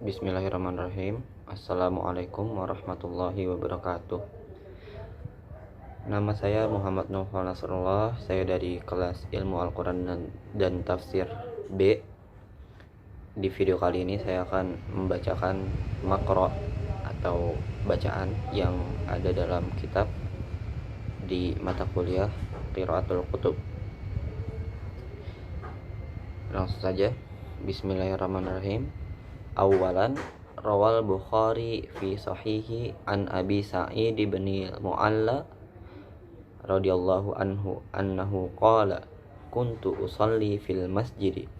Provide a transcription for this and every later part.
Bismillahirrahmanirrahim. Assalamualaikum warahmatullahi wabarakatuh. Nama saya Muhammad Naufal Nasrullah. Saya dari kelas Ilmu Al-Quran dan Tafsir B. Di video kali ini saya akan membacakan makro atau bacaan yang ada dalam kitab di mata kuliah Qiraatul Qutub. Langsung saja. Bismillahirrahmanirrahim. Awalan, rawal Bukhari fi sahihi an Abi Sa'id bin Mu'alla radhiyallahu anhu annahu qala kuntu usalli fil masjid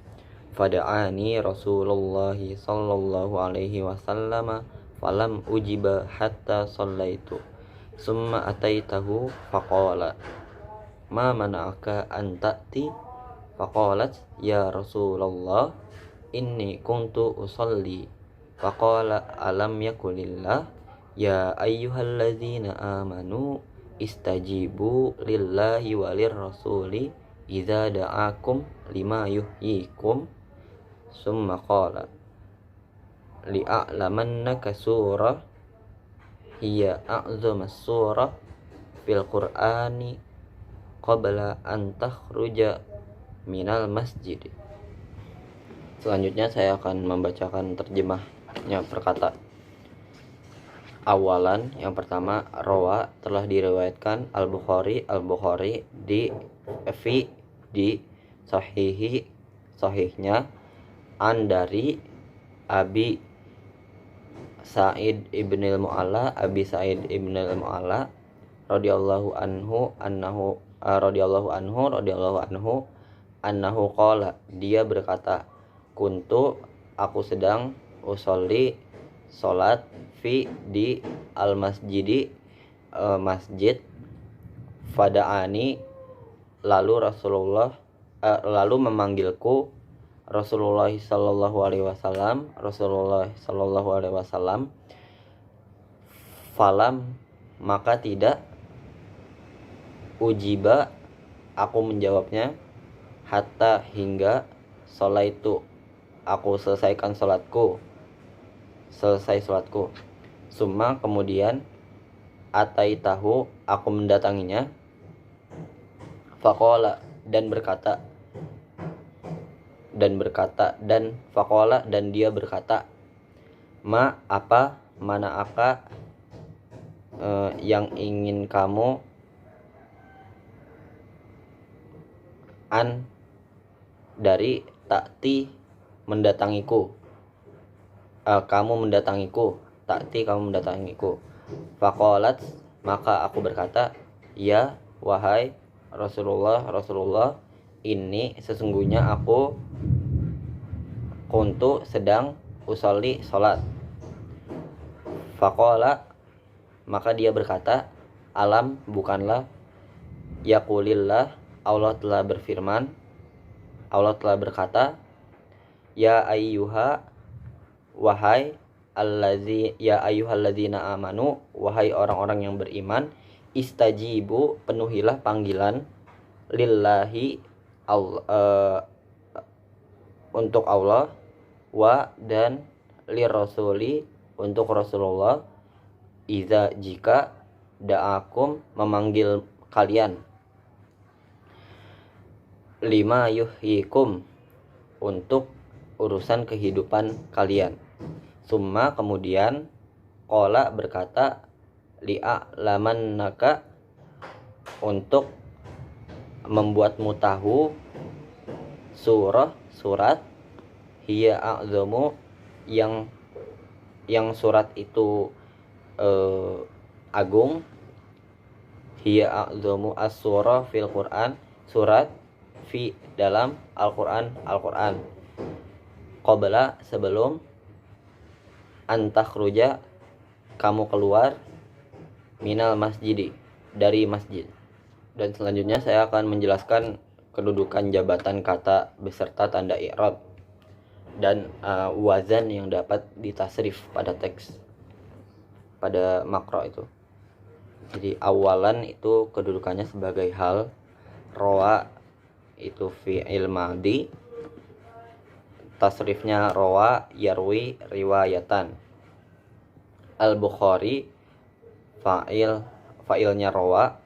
fada'ani Rasulullah sallallahu alaihi wasallam falam ujiba hatta sallaitu summa ataitahu faqala ma mana'aka an ta'ti faqalat ya Rasulullah inni kuntu usalli faqala alam yakulillah ya ayyuhalladzina amanu istajibu lillahi walir rasuli idza da'akum lima yuhyikum summa qala li'a'lamannaka surah hiya a'zamas surah fil qur'ani qabla an takhruja minal masjid. Selanjutnya saya akan membacakan terjemahnya per kata. Awalan, yang pertama, rawa telah diriwayatkan Al-Bukhari di sahihnya an dari Abi Sa'id ibn al-Mu'alla radhiyallahu anhu qala, dia berkata, kuntu, aku sedang usolli salat fi di al masjidi masjid fada'ani lalu memanggilku Rasulullah sallallahu alaihi wasallam falam, maka tidak ujiba, aku menjawabnya, hatta, hingga sholaitu, aku selesai sholatku. Summa, kemudian ataitahu, aku mendatanginya. Faqala, dan faqala, dan dia berkata, ma, apa, mana aka, yang ingin kamu, an, dari, ta'ti, mendatangiku, kamu mendatangiku, ta'ti, kamu mendatangiku. Faqalat, maka aku berkata, ya, wahai Rasulullah, ini sesungguhnya aku kuntu sedang usolli salat. Faqala, maka dia berkata, alam, bukanlah, yaqulillah, Allah telah berkata, ya ayyuhalladzina amanu, wahai orang-orang yang beriman, istajibu, penuhilah panggilan, lillahi, untuk Allah, wa, dan lirrasuli, untuk Rasulullah, idza, jika, da'akum, memanggil kalian, lima yuhyikum, untuk urusan kehidupan kalian. Summa, kemudian, qala, berkata, li'a'lamannaka, untuk membuatmu tahu, surat, hiya a'zamu, yang surat itu agung, hiya a'zamu as-surah fil Qur'an, surat fi, dalam Al-Qur'an, qabla, sebelum, antakhruja, kamu keluar, minal masjidi, dari masjid. Dan selanjutnya saya akan menjelaskan kedudukan jabatan kata beserta tanda i'rab dan wazan yang dapat ditasrif pada teks, pada makro itu. Jadi awalan itu kedudukannya sebagai hal, rawa itu fi'il madhi, tasrifnya rawa yarwi riwayatan. Al-Bukhari fa'ilnya rawa,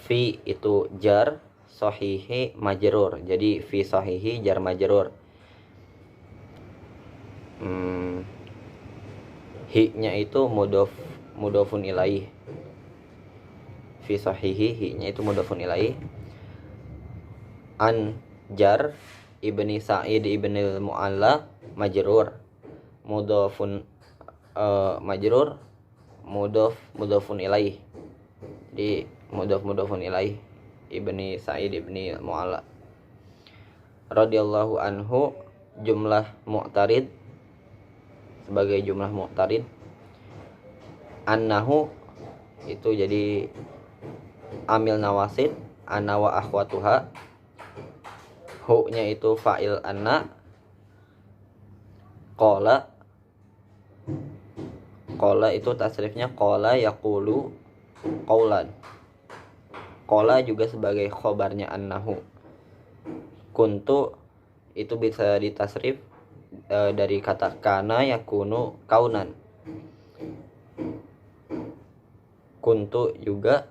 fi itu jar, sahihi majrur. Jadi fi sahihi jar majrur. Hi-nya itu mudhofun ilaih. Fi sahihi hi-nya itu mudhofun ilaih. An jar ibni Sa'id ibni al-Mu'alla majrur. Mudhofun majrur mudhofun ilaih. Jadi mudhofun ilaih ibni Sa'id ibni al-Mu'alla. Radhiyallahu anhu jumlah mu'tarid sebagai jumlah mu'tarid. Annahu itu jadi amil nawasid, anna wa akhwatuha. Hu-nya itu fa'il anna. Qala itu tasrifnya qala yaqulu qaulan. Qala juga sebagai khobarnya annahu. Kuntu itu bisa ditasrif dari kata kana yakunu kaunan. Kuntu juga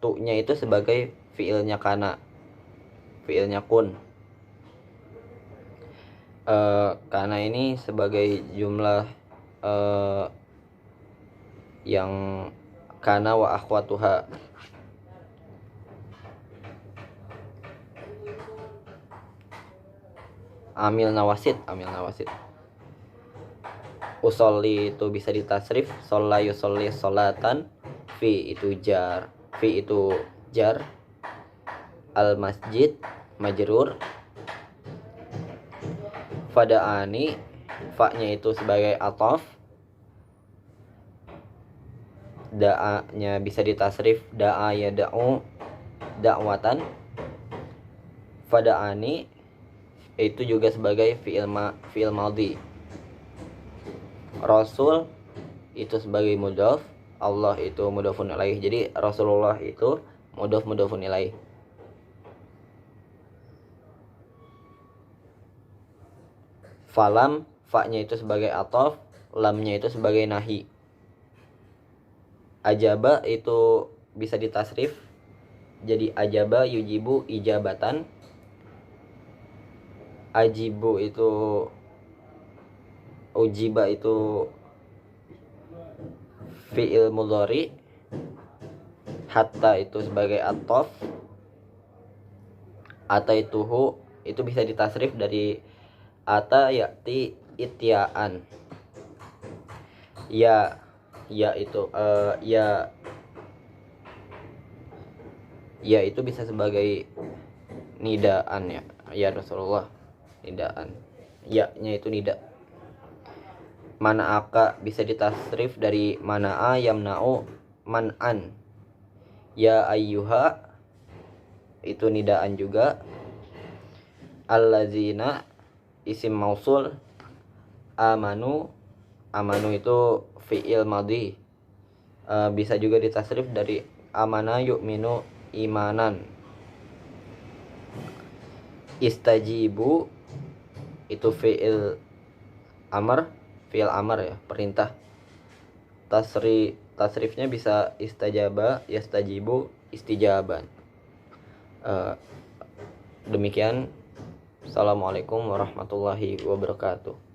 tu-nya itu sebagai fiilnya kana, fiilnya kun. Kana ini sebagai jumlah yang kana wa akhwatuha. Amil nawasid. Usolli itu bisa ditasrif sholla yusolli sholatan. Fi itu jar, al masjid majrur. Fada'ani, fa-nya itu sebagai ataf. Da'a-nya bisa ditasrif da'a yada'u da'watan. Fada'ani itu juga sebagai fi'il madhi. Rasul itu sebagai mudhaf, Allah itu mudhafun ilaih. Jadi Rasulullah itu mudhafun ilaih. Falam, fa-nya itu sebagai ataf, lamnya itu sebagai nahi. Ajaba itu bisa ditasrif jadi ajaba yujibu ijabatan. Ajibu itu ujiba itu fi'il mudhari. Hatta itu sebagai ataf. Ataituhu itu bisa ditasrif dari ata ya'ti ityaan. Ya itu ya itu bisa sebagai nidaan ya. Ya Rasulullah, nidaan. Ya-nya itu nida. Mana'aka bisa ditasrif dari mana'a yamna'u man'an. Ya ayyuha itu nidaan juga. Allazina isim mausul. Amanu itu fi'il madhi. Bisa juga ditasrif dari amana yu'minu imanan. Istajibu itu fi'il amr ya, perintah. Tasrifnya bisa istajaba, yastajibu, istijaban. Demikian. Assalamualaikum warahmatullahi wabarakatuh.